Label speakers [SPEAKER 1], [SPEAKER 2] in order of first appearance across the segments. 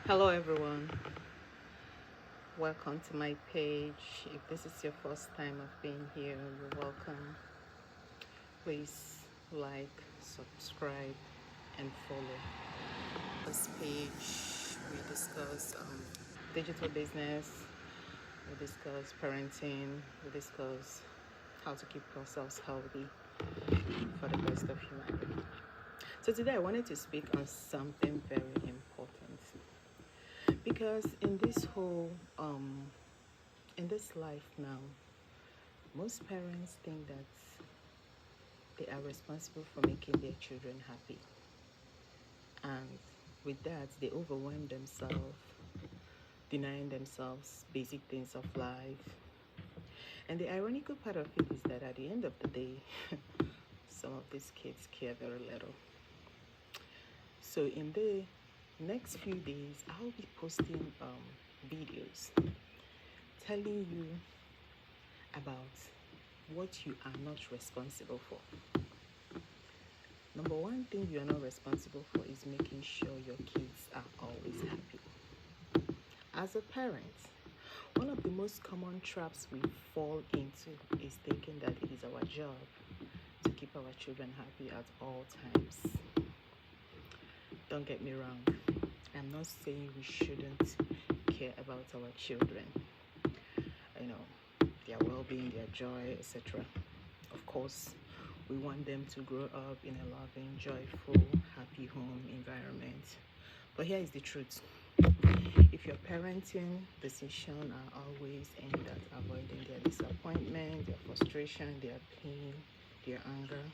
[SPEAKER 1] Hello everyone, welcome to my page. If this is your first time of being here, you're welcome. Please like, subscribe, and follow. This page we discuss digital business, we discuss parenting, we discuss how to keep ourselves healthy for the best of humanity. So today I wanted to speak on something very important because in this life now, most parents think that they are responsible for making their children happy, and with that they overwhelm themselves, denying themselves basic things of life. And the ironical part of it is that at the end of the day, some of these kids care very little. So in the next few days I'll be posting videos telling you about what you are not responsible for. Number one thing you are not responsible for is making sure your kids are always happy. As a parent, one of the most common traps we fall into is thinking that it is our job to keep our children happy at all times. Don't get me wrong, I'm not saying we shouldn't care about our children, their well-being, their joy, etc. Of course, we want them to grow up in a loving, joyful, happy home environment. But here is the truth. If your parenting decisions are always aimed at avoiding their disappointment, their frustration, their pain, their anger,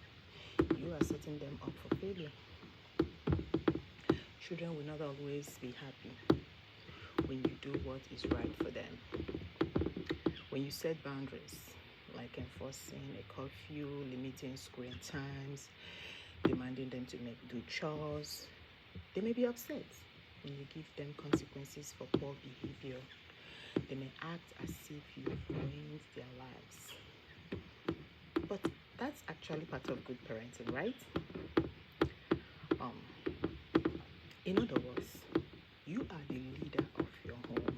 [SPEAKER 1] you are setting them up for failure. Children will not always be happy when you do what is right for them. When you set boundaries, like enforcing a curfew, limiting screen times, demanding them to do chores, they may be upset. When you give them consequences for poor behavior, they may act as if you've ruined their lives. But that's actually part of good parenting, right? In other words, you are the leader of your home.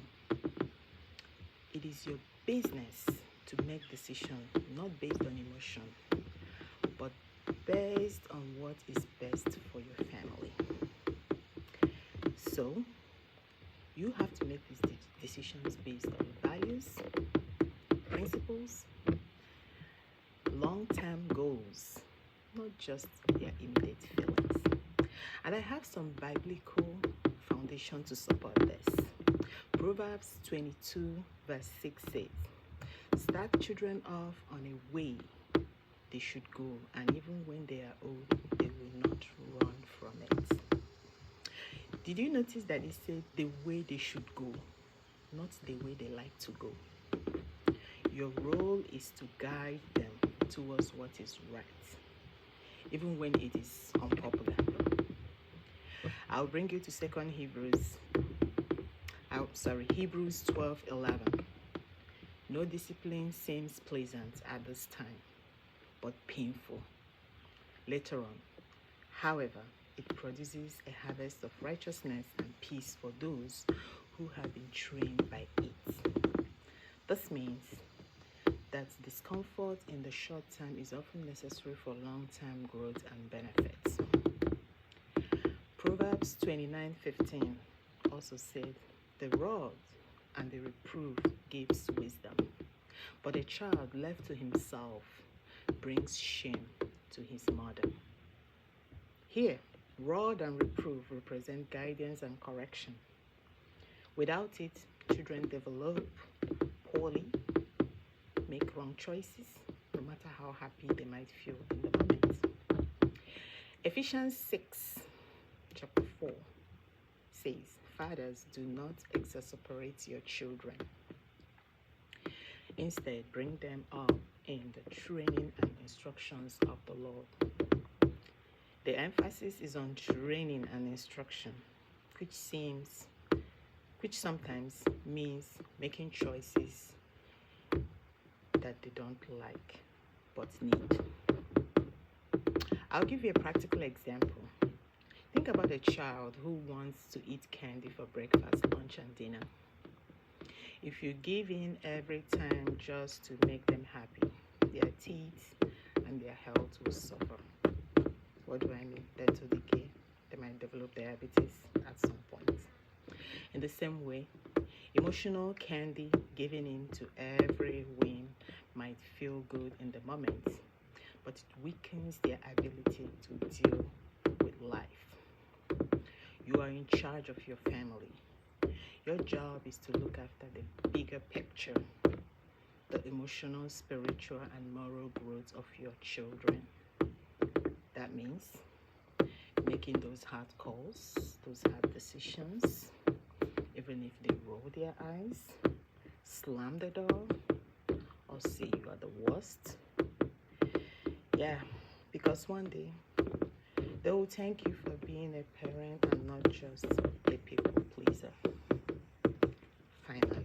[SPEAKER 1] It is your business to make decisions not based on emotion, but based on what is best for your family. So, you have to make these decisions based on values, principles, long-term goals, not just their immediate feelings. And I have some biblical foundation to support this. Proverbs 22 verse 6 says, "Start children off on a way they should go, and even when they are old, they will not run from it." Did you notice that it said the way they should go, not the way they like to go? Your role is to guide them towards what is right, even when it is unpopular. I'll bring you to Hebrews 12:11. "No discipline seems pleasant at this time, but painful. Later on, however, it produces a harvest of righteousness and peace for those who have been trained by it." This means that discomfort in the short term is often necessary for long-term growth and benefits. Proverbs 29:15 also said, "The rod and the reproof gives wisdom, but a child left to himself brings shame to his mother." Here, rod and reproof represent guidance and correction. Without it, children develop poorly, make wrong choices, no matter how happy they might feel in the moment. Ephesians 6, chapter 4 says, "Fathers, do not exasperate your children. Instead, bring them up in the training and instructions of the Lord." The emphasis is on training and instruction, which sometimes means making choices that they don't like but need. I'll give you a practical example. Think Think about a child who wants to eat candy for breakfast, lunch, and dinner. If you give in every time just to make them happy, their teeth and their health will suffer. What do I mean? Dental decay. They might develop diabetes at some point. In the same way, emotional candy given in to every whim might feel good in the moment, but it weakens their ability to deal with life. You are in charge of your family. Your job is to look after the bigger picture, the emotional, spiritual, and moral growth of your children. That means making those hard calls, those hard decisions, even if they roll their eyes, slam the door, or say you are the worst. Yeah, because one day they will thank you for being a parent and not just a people pleaser. Finally,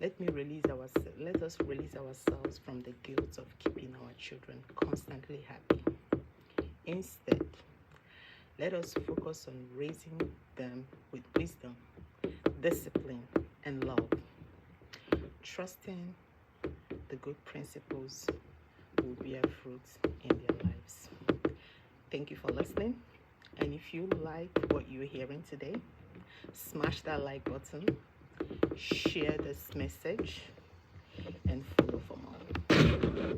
[SPEAKER 1] let us release ourselves from the guilt of keeping our children constantly happy. Instead, let us focus on raising them with wisdom, discipline, and love, trusting the good principles will bear fruit in their lives. Thank you for listening. And if you like what you're hearing today, smash that like button, share this message, and follow for more.